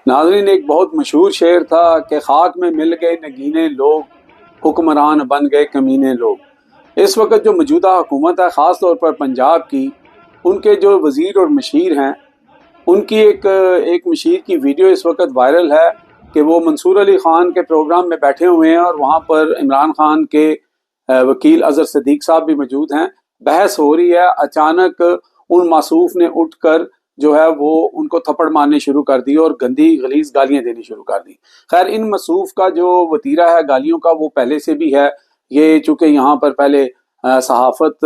ناظرین، ایک بہت مشہور شعر تھا کہ خاک میں مل گئے نگینے لوگ، حکمران بن گئے کمینے لوگ۔ اس وقت جو موجودہ حکومت ہے، خاص طور پر پنجاب کی، ان کے جو وزیر اور مشیر ہیں، ان کی ایک مشیر کی ویڈیو اس وقت وائرل ہے کہ وہ منصور علی خان کے پروگرام میں بیٹھے ہوئے ہیں اور وہاں پر عمران خان کے وکیل اظہر صدیق صاحب بھی موجود ہیں۔ بحث ہو رہی ہے، اچانک ان معصوف نے اٹھ کر جو ہے وہ ان کو تھپڑ مارنے شروع کر دی اور گندی غلیظ گالیاں دینی شروع کر دی۔ خیر، ان معصوف کا جو وتیرہ ہے گالیوں کا، وہ پہلے سے بھی ہے۔ یہ چونکہ یہاں پر پہلے صحافت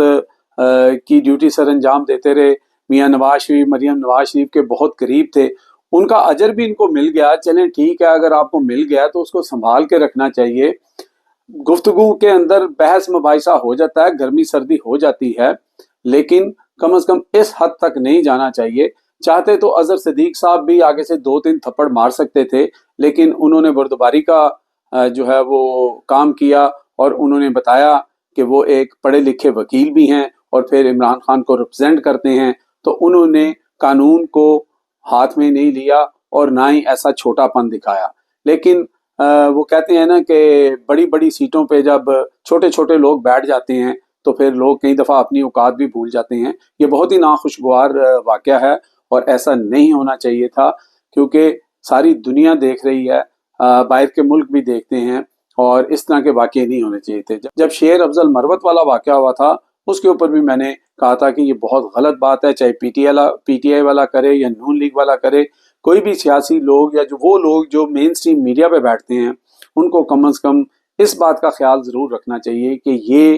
کی ڈیوٹی سر انجام دیتے رہے، میاں نواز شریف، مریم نواز شریف کے بہت قریب تھے، ان کا اجر بھی ان کو مل گیا۔ چلیں ٹھیک ہے، اگر آپ کو مل گیا تو اس کو سنبھال کے رکھنا چاہیے۔ گفتگو کے اندر بحث مباحثہ ہو جاتا ہے، گرمی سردی ہو جاتی ہے، لیکن کم از کم اس حد تک نہیں جانا چاہیے۔ چاہتے تو اظہر صدیق صاحب بھی آگے سے 2-3 تھپڑ مار سکتے تھے، لیکن انہوں نے بردباری کا جو ہے وہ کام کیا اور انہوں نے بتایا کہ وہ ایک پڑھے لکھے وکیل بھی ہیں اور پھر عمران خان کو ریپرزینٹ کرتے ہیں، تو انہوں نے قانون کو ہاتھ میں نہیں لیا اور نہ ہی ایسا چھوٹا پن دکھایا۔ لیکن وہ کہتے ہیں نا کہ بڑی بڑی سیٹوں پہ جب چھوٹے چھوٹے لوگ بیٹھ جاتے ہیں تو پھر لوگ کئی دفعہ اپنی اوقات بھی بھول جاتے ہیں۔ یہ بہت ہی ناخوشگوار واقعہ ہے اور ایسا نہیں ہونا چاہیے تھا، کیونکہ ساری دنیا دیکھ رہی ہے، باہر کے ملک بھی دیکھتے ہیں، اور اس طرح کے واقعے نہیں ہونے چاہیے تھے۔ جب شیر افضل مروت والا واقعہ ہوا تھا، اس کے اوپر بھی میں نے کہا تھا کہ یہ بہت غلط بات ہے، چاہے پی ٹی آئی والا کرے یا نون لیگ والا کرے، کوئی بھی سیاسی لوگ یا وہ لوگ جو مین سٹریم میڈیا پہ بیٹھتے ہیں، ان کو کم از کم اس بات کا خیال ضرور رکھنا چاہیے کہ یہ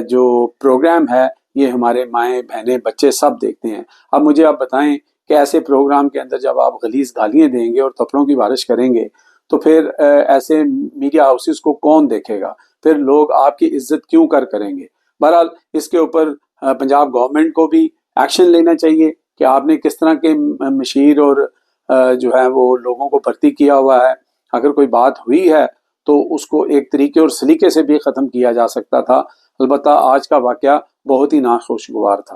جو پروگرام ہے یہ ہمارے مائیں بہنیں بچے سب دیکھتے ہیں۔ اب مجھے آپ بتائیں کہ ایسے پروگرام کے اندر جب آپ غلیظ گالیاں دیں گے اور تھپڑوں کی بارش کریں گے تو پھر ایسے میڈیا ہاؤسز کو کون دیکھے گا؟ پھر لوگ آپ کی عزت کیوں کریں گے؟ بہرحال اس کے اوپر پنجاب گورنمنٹ کو بھی ایکشن لینا چاہیے کہ آپ نے کس طرح کے مشیر اور جو ہے وہ لوگوں کو بھرتی کیا ہوا ہے۔ اگر کوئی بات ہوئی ہے تو اس کو ایک طریقے اور سلیقے سے بھی ختم کیا جا سکتا تھا۔ البتہ آج کا واقعہ بہت ہی ناخوشگوار تھا۔